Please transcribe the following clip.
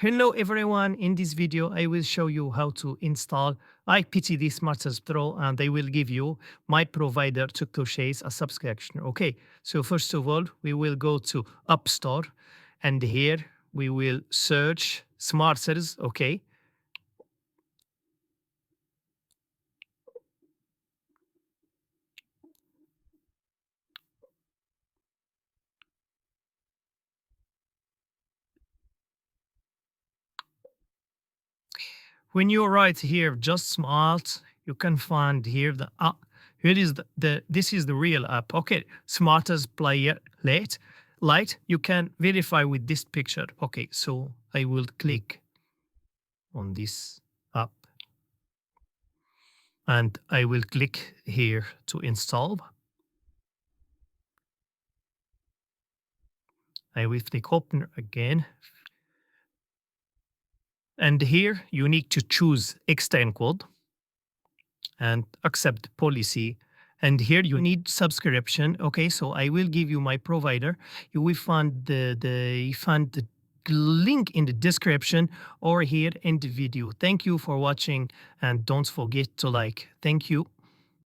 Hello everyone, in this video I will show you how to install IPTV Smart Pro, and I will give you my provider to purchase a subscription. Okay, so first of all we will go to App Store, and here we will search Smarters. Okay, when you write here just Smart, you can find here the here is the this is the real app. Okay, Smarters Player Lite. You can verify with this picture. Okay, so I will click on this app and I will click here to install. I will click open again. And here you need to choose extend code and accept policy. And here you need subscription. Okay, so I will give you my provider. You will find the link in the description or here in the video. Thank you for watching, and don't forget to like. Thank you.